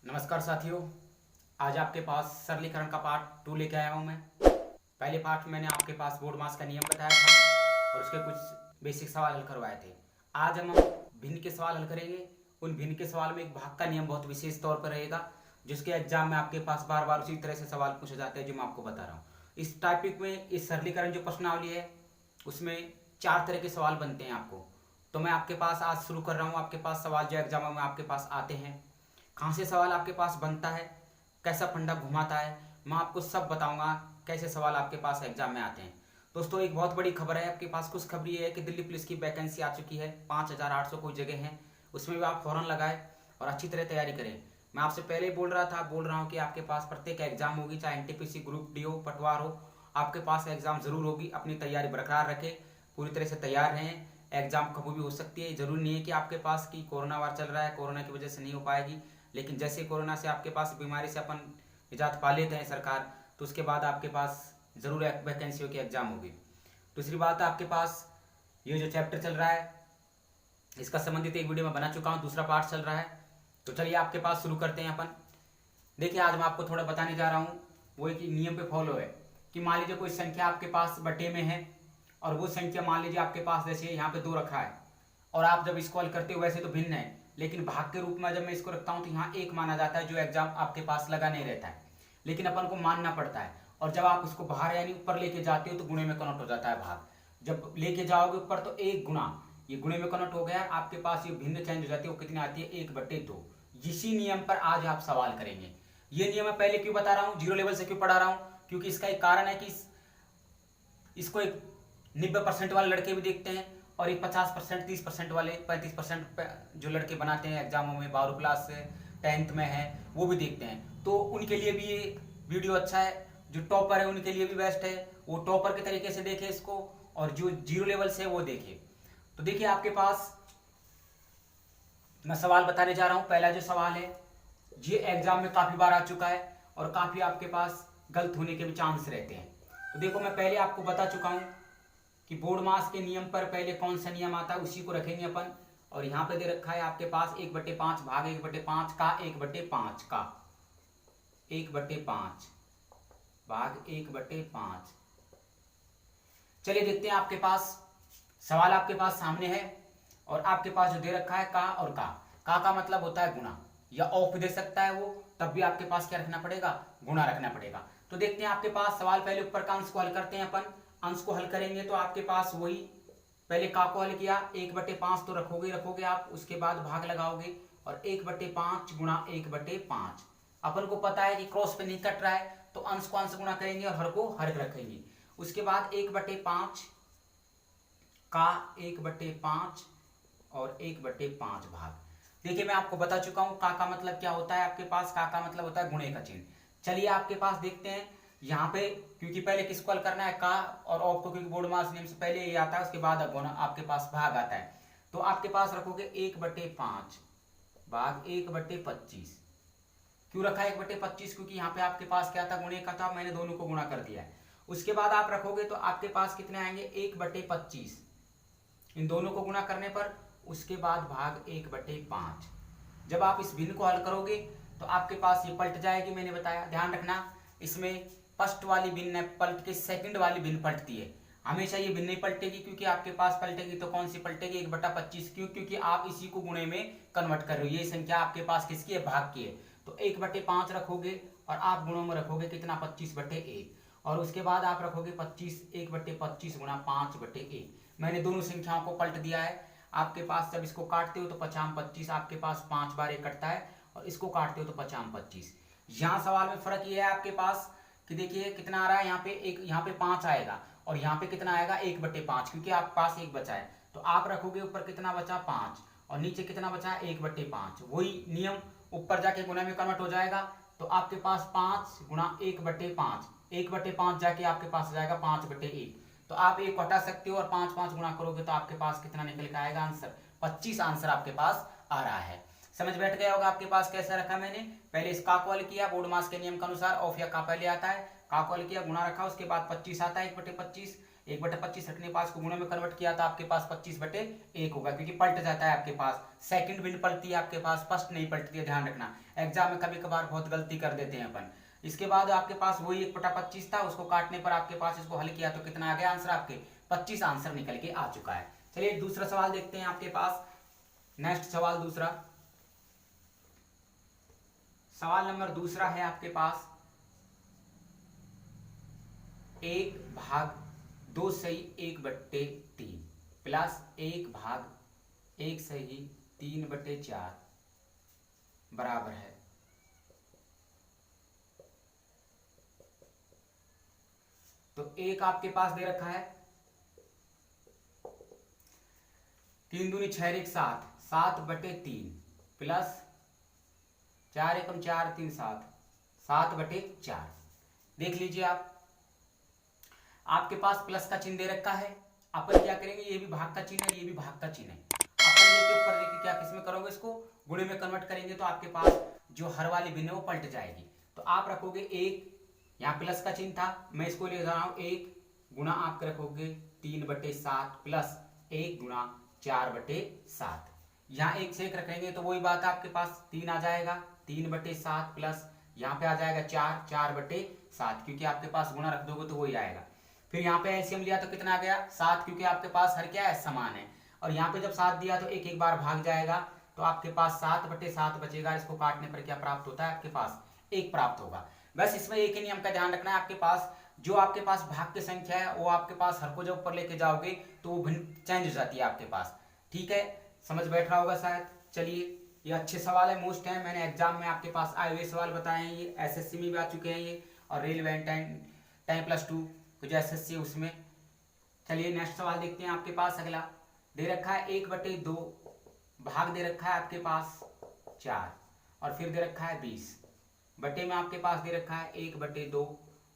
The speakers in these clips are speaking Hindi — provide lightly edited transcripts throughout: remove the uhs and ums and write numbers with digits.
नमस्कार साथियों, आज आपके पास सरलीकरण का पार्ट 2 लेके आया हूँ मैं। पहले पार्ट में मैंने आपके पास बोर्ड मास का नियम बताया था और उसके कुछ बेसिक सवाल हल करवाए थे। आज हम भिन्न के सवाल हल करेंगे। उन भिन्न के सवाल में एक भाग का नियम बहुत विशेष तौर पर रहेगा, जिसके एग्जाम में आपके पास बार बार उसी तरह से सवाल पूछे जाते हैं जो मैं आपको बता रहा हूँ। इस टॉपिक में इस सरलीकरण जो प्रश्नावली है उसमें 4 तरह के सवाल बनते हैं आपको। तो मैं आपके पास आज शुरू कर रहा हूँ। आपके पास सवाल जो एग्जाम में आपके पास आते हैं, कहाँ से सवाल आपके पास बनता है, कैसा फंडा घुमाता है, मैं आपको सब बताऊंगा कैसे सवाल आपके पास एग्जाम में आते हैं। दोस्तों, एक बहुत बड़ी खबर है आपके पास। खुशखबरी है कि दिल्ली पुलिस की वैकेंसी आ चुकी है। 5800 कोई जगह है, उसमें भी आप फौरन लगाए और अच्छी तरह तैयारी करें। मैं आपसे पहले ही बोल रहा हूँ कि आपके पास प्रत्येक एग्जाम होगी, चाहे एनटीपीसी, ग्रुप डी हो, पटवार हो, आपके पास एग्जाम जरूर होगी। अपनी तैयारी बरकरार रखें, पूरी तरह से तैयार रहें। एग्जाम कभी भी हो सकती है, जरूरी नहीं है कि आपके पास की कोरोना वार चल रहा है, कोरोना की वजह से नहीं हो पाएगी। लेकिन जैसे कोरोना से आपके पास बीमारी से अपन निजात पा लेते हैं सरकार, तो उसके बाद आपके पास जरूर वैकेंसियों की एग्जाम होगी। दूसरी बात, आपके पास ये जो चैप्टर चल रहा है इसका संबंधित एक वीडियो मैं बना चुका हूँ, दूसरा पार्ट चल रहा है। तो चलिए आपके पास शुरू करते हैं अपन। देखिए, आज मैं आपको थोड़ा बताने जा रहा हूँ, वो एक नियम पे फॉलो है कि मान लीजिए कोई संख्या आपके पास बटे में है और वो संख्या मान लीजिए आपके पास जैसे यहाँ पे 2 रखा है और आप जब इसको हल करते हो वैसे तो भिन्न है, लेकिन भाग के रूप में जब मैं इसको रखता हूँ तो यहाँ 1 माना जाता है, जो एग्जाम आपके पास लगा नहीं रहता है, लेकिन अपन को मानना पड़ता है। और जब आप इसको बाहर यानी ऊपर लेके जाते हो तो गुणे में कन्वर्ट हो जाता है भाग। जब लेके जाओगे ऊपर तो 1 गुना, ये गुणे में कन्वर्ट हो गया, आपके पास ये भिन्न चेंज हो जाती है। वो कितनी आती है? 1/2। इसी नियम पर आज आप सवाल करेंगे। ये नियम मैं पहले क्यों बता रहा हूँ, जीरो लेवल से क्यों पढ़ा रहा हूँ, क्योंकि इसका एक कारण है कि इसको एक 90% वाले लड़के भी देखते हैं और एक 50%, 30% वाले, 35% जो लड़के बनाते हैं एग्जामों में, 12 क्लास से 10th में है, वो भी देखते हैं। तो उनके लिए भी ये वीडियो अच्छा है। जो टॉपर है उनके लिए भी बेस्ट है, वो टॉपर के तरीके से देखे इसको, और जो जीरो लेवल से वो देखे। तो देखिए, आपके पास मैं सवाल बताने जा रहा हूं। पहला जो सवाल है ये एग्जाम में काफी बार आ चुका है और काफी आपके पास गलत होने के भी चांस रहते हैं। तो देखो, मैं पहले आपको बता चुका हूं कि बोर्ड मास के नियम पर पहले कौन सा नियम आता है, उसी को रखेंगे अपन। और यहाँ पे दे रखा है आपके पास 1/5 भाग 1/5 का 1/5 का 1/5 भाग 1/5। चलिए देखते हैं, आपके पास सवाल आपके पास सामने है और आपके पास जो दे रखा है का और का मतलब होता है गुणा, या ऑफ दे सकता है वो, तब भी आपके पास क्या रखना पड़ेगा? गुणा रखना पड़ेगा। तो देखते हैं आपके पास सवाल, पहले ऊपर का अंश को हल करते हैं अपन। अंश को हल करेंगे तो आपके पास वही, पहले का को हल किया, 1/5 तो रखोगे आप, उसके बाद भाग लगाओगे और 1/5 गुणा 1/5। अपन को पता है कि क्रॉस पे नहीं कट रहा है, तो अंश को अंश गुणा करेंगे और हर को हर रखेंगे। उसके बाद 1/5 का 1/5 और 1/5 भाग। देखिए, मैं आपको बता चुका हूं का मतलब क्या होता है। आपके पास का मतलब होता है गुणे का चिन्ह। चलिए आपके पास देखते हैं यहाँ पे, क्योंकि पहले किसको हल करना है, का और ऑफ को, क्योंकि बोर्ड मास नियम से पहले ये आता है, उसके बाद गुणा आपके पास भाग आता है। तो आपके पास रखोगे 1/5 भाग 1/25। क्यों रखा 1/25? क्योंकि यहाँ पे आपके पास क्या था? गुणे का था, मैंने दोनों को गुणा कर दिया है। उसके बाद आप रखोगे तो आपके पास कितने आएंगे? 1/25, इन दोनों को गुणा करने पर, उसके बाद भाग 1/5। जब आप इस भिन्न को हल करोगे तो आपके पास ये पलट जाएगी। मैंने बताया, ध्यान रखना, इसमें फर्स्ट वाली भिन्न पलट के सेकंड वाली भिन्न पलटती है। हमेशा ये भिन्न नहीं पलटेगी, क्योंकि आपके पास पलटेगी तो कौन सी पलटेगी? 1/25। क्यों? क्योंकि आप इसी को गुणे में कन्वर्ट कर रहे हो। ये संख्या आपके पास किसकी है? भाग की है। तो 1/5 रखोगे और आप गुणों में रखोगे कितना? 25/1। और उसके बाद आप रखोगे 25, 1/25 गुणा 5/1। मैंने दोनों संख्याओं को पलट दिया है। आपके पास जब इसको काटते हो तो 55/25, आपके पास 5 बार 1 कटता है, और इसको काटते हो तो 55/25। यहाँ सवाल में फर्क ये है आपके पास कि देखिए कितना आ रहा है, यहाँ पे एक, यहाँ पे 5 आएगा और यहाँ पे कितना आएगा? 1/5, क्योंकि आपके पास 1 बचा है। तो आप रखोगे ऊपर कितना बचा? 5, और नीचे कितना बचा? 1/5। वही नियम ऊपर जाके गुणा में कन्वर्ट हो जाएगा। तो आपके पास 5 गुणा 1/5, 1/5 जाके आपके पास आ जाएगा 5/1। तो आप 1 हटा सकते हो और 5 गुणा करोगे तो आपके पास कितना निकल के आएगा? आंसर 25 आंसर आपके पास आ रहा है। समझ बैठ गया होगा आपके पास कैसा रखा मैंने। पहले इस का को हल किया बोर्ड मास के नियम के अनुसार, ऑफ या का पहले आता है, का को हल किया, गुणा रखा, उसके बाद 25 आता है 1/25। 1/25 हटने पास को गुणे में कन्वर्ट किया तो आपके पास 25/1 होगा, क्योंकि पलट जाता है आपके पास। सेकंड विंड पलटती है आपके पास, फर्स्ट नहीं पलटती है, ध्यान रखना। एग्जाम में कभी कभार बहुत गलती कर देते हैं अपन। इसके बाद आपके पास वही 1/25 था, उसको काटने पर आपके पास इसको हल किया तो कितना आ गया आंसर, आपके 25 आंसर निकल के आ चुका है। चलिए दूसरा सवाल देखते हैं आपके पास। नेक्स्ट सवाल दूसरा, सवाल नंबर दूसरा है आपके पास 1/2 सही 1/3 प्लस 1/1 सही 3/4 बराबर है। तो एक आपके पास दे रखा है 3 दूनी 6 1 7 7/3 प्लस 4 एकम 4 3 7 7/4। देख लीजिए आप, आपके पास प्लस का चिन्ह दे रखा है। अपन क्या करेंगे, ये भी भाग का चिन्ह है, ये भी भाग का चिन्ह है। अपन लेके ऊपर लेके क्या किसमें करोगे, इसको गुणे में कन्वर्ट करेंगे तो आपके पास जो हर वाली भिन्न है वो पलट जाएगी। तो आप रखोगे 1, यहाँ प्लस का चिन्ह था, मैं इसको ले रहा हूं 1 गुणा आप रखोगे 3/7 प्लस 1 गुणा 4/7। यहाँ 1 से 1 रखेंगे तो वही बात है, आपके पास 3 आ जाएगा 3/7 प्लस यहाँ पे आ जाएगा 4/7, क्योंकि आपके पास गुणा रख दोगे तो वही आएगा। फिर यहाँ पे एलसीएम लिया तो कितना आ गया 7, क्योंकि आपके पास हर क्या है समान है। और यहाँ पे जब 7 दिया तो एक एक बार भाग जाएगा, तो आपके पास 7/7 बचेगा। इसको काटने पर क्या प्राप्त होता है, आपके पास 1 प्राप्त होगा। बस इसमें एक ही नियम का ध्यान रखना है, आपके पास जो आपके पास भाग की संख्या है वो आपके पास हर को जब ऊपर लेके जाओगे तो वो भिन्न चेंज हो जाती है आपके पास। ठीक है, समझ बैठ रहा होगा शायद। चलिए, ये अच्छे सवाल है, मोस्ट है, मैंने एग्जाम में आपके पास आए हुए सवाल बताए हैं, ये एसएससी में भी आ चुके हैं ये, और रेलवे 10+2 जो एसएससी है उसमें। चलिए नेक्स्ट सवाल देखते हैं आपके पास। अगला दे रखा है 1/2 भाग दे रखा है आपके पास 4 और फिर दे रखा है 20 बटे में आपके पास दे रखा है 1/2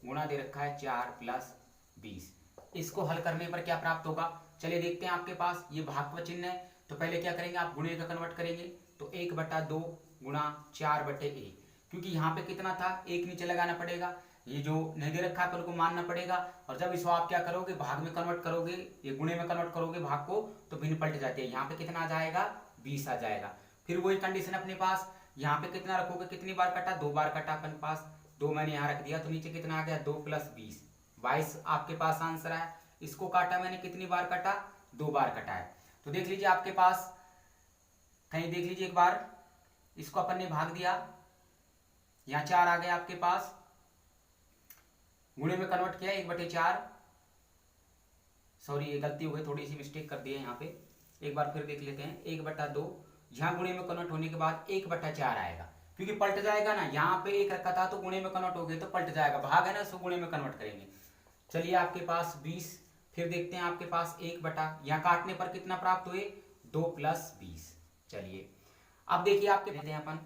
गुणा दे रखा है 4 प्लस 20। इसको हल करने पर क्या प्राप्त होगा, चलिए देखते हैं। आपके पास ये भाग का चिन्ह है तो पहले क्या करेंगे, आप गुणे का कन्वर्ट करेंगे तो 1/2 गुणा 4/1, क्योंकि यहाँ पे कितना था 1 नीचे लगाना पड़ेगा, ये जो नहीं दे रखा है उनको मानना पड़ेगा। और जब इसको आप क्या करोगे भाग में कन्वर्ट करोगे, ये गुणे में कन्वर्ट करोगे भाग को, तो भिन्न पलट जाती है। यहाँ पे कितना आ जाएगा 20 आ जाएगा। फिर वही कंडीशन अपने पास, यहाँ पे कितना रखोगे, कितनी बार कटा 2 बार कटा अपने पास, 2 मैंने यहाँ रख दिया तो नीचे कितना आ गया 2 + 20 22 आपके पास आंसर है। इसको काटा मैंने कितनी बार कटा 2 बार कटा है। तो देख लीजिए आपके पास, कहीं देख लीजिए एक बार, इसको अपन ने भाग दिया, यहाँ 4 आ गया आपके पास, गुणे में कन्वर्ट किया 1/4, सॉरी ये गलती हो गई, थोड़ी सी मिस्टेक कर दी है यहाँ पे, एक बार फिर देख लेते हैं। 1/2 यहाँ गुणे में कन्वर्ट होने के बाद 1/4 आएगा, क्योंकि पलट जाएगा ना, यहाँ पे 1 रखा था तो गुणे में कन्वर्ट हो गए तो पलट जाएगा, भाग है ना, सो गुणे में कन्वर्ट करेंगे। चलिए आपके पास 20, फिर देखते हैं आपके पास 1 यहाँ काटने पर कितना प्राप्त हुए 2 + 20। चलिए अब देखिए आपके देते हैं अपन,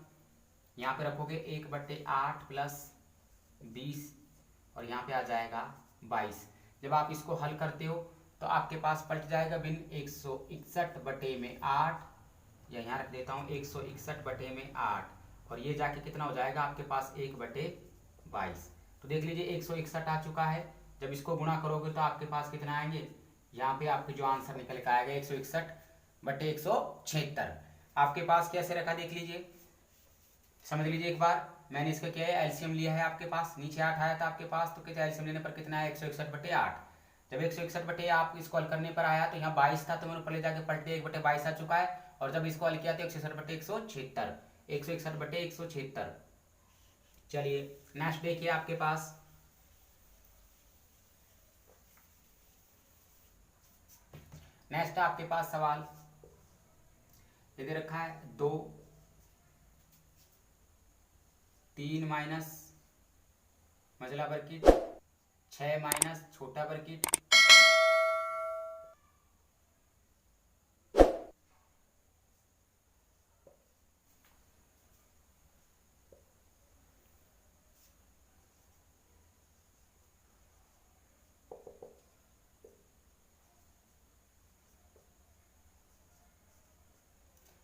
यहाँ पे रखोगे 1/8 प्लस 20 और यहाँ पे आ जाएगा 22। जब आप इसको हल करते हो तो आपके पास पलट जाएगा भिन्न 161/8, या यहाँ रख देता हूँ 161/8, और ये जाके कितना हो जाएगा आपके पास 1/22। तो देख लीजिए 161 आ चुका है। जब इसको गुणा करोगे तो आपके पास कितना आएंगे, यहाँ पे आपके जो आंसर निकल के आएगा 161/176। आपके पास कैसे रखा देख लीजिए, समझ लीजिए एक बार। मैंने इसका क्या है एलसीएम लिया है, आपके पास नीचे 8 आया था आपके पास, तो कितना एलसीएम लेने पर कितना है 161/8। जब 161 आप इसको हल करने पर आया तो यहाँ 22 था, तो मैंने ऊपर ले जाके पलटे 1/22 आ चुका है, और जब इसको हल किया तो 161/176 161/176। चलिए नेक्स्ट देखिए आपके पास, नेक्स्ट आपके पास सवाल ये दे रखा है 2 3 माइनस मझला बर्किट 6 माइनस छोटा बर्किट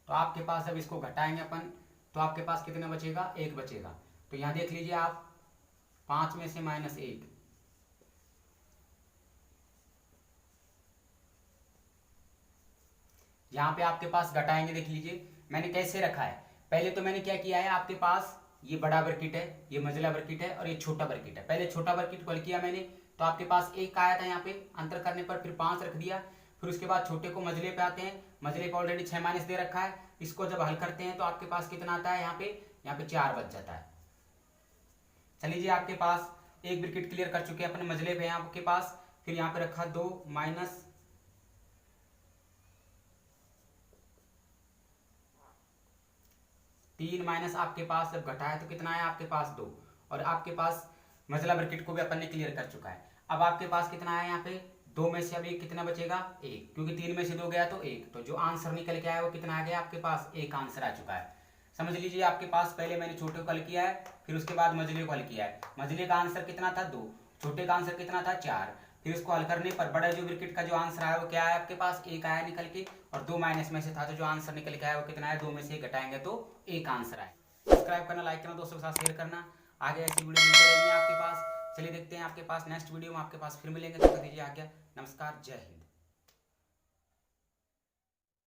तो आपके पास जब इसको घटाएंगे अपन तो आपके पास कितना बचेगा 1 बचेगा। तो यहाँ देख लीजिए आप 5 में से -1 यहाँ पे आपके पास घटाएंगे, देख लीजिए मैंने कैसे रखा है। पहले तो मैंने क्या किया है, आपके पास ये बड़ा ब्रैकेट है, ये मंझला ब्रैकेट है और ये छोटा ब्रैकेट है। पहले छोटा ब्रैकेट को हल किया मैंने, तो आपके पास 1 आया था यहाँ पे, अंतर करने पर फिर 5 रख दिया। फिर उसके बाद छोटे को मंझले पे आते हैं, मंझले पे ऑलरेडी 6 माइनस दे रखा है, इसको जब हल करते हैं तो आपके पास कितना आता है, यहाँ पे 4 बच जाता है। चलिए जी, आपके पास एक ब्रैकेट क्लियर कर चुके हैं अपने मंझले पे यहाँ के पास। फिर यहाँ पे रखा 2 माइनस 3 माइनस आपके पास जब घटाया तो कितना है आपके पास 2, और आपके पास मंझला ब्रैकेट को भी अपन ने क्लियर कर चुका है। अब आपके पास कितना है यहाँ पे 2 में से अब एक कितना बचेगा, 1, क्योंकि 3 में से 2 गया तो 1, तो जो आंसर निकल के आया वो कितना आ गया आपके पास, 1 आंसर आ चुका है। समझ लीजिए आपके पास पहले मैंने छोटे को हल किया है, फिर उसके बाद मंझले को हल किया है। मंझले का आंसर कितना था 2, छोटे का आंसर कितना था 4, फिर उसको हल करने पर बड़ा जो ब्रैकेट का जो आंसर आया वो क्या है आपके पास, 1 आया निकल के, और 2 माइनस में से था तो जो आंसर निकल के आया वो कितना है, 2 में से घटाएंगे तो 1 आंसर आए। सब्सक्राइब करना, लाइक करना, दोस्तों के साथ शेयर करना, आगे ऐसी वीडियो मिलती रहेगी आपके पास। चलिए देखते हैं आपके पास नेक्स्ट वीडियो में आपके पास फिर मिलेंगे, तो कर दीजिए आज्ञा। नमस्कार, जय हिंद।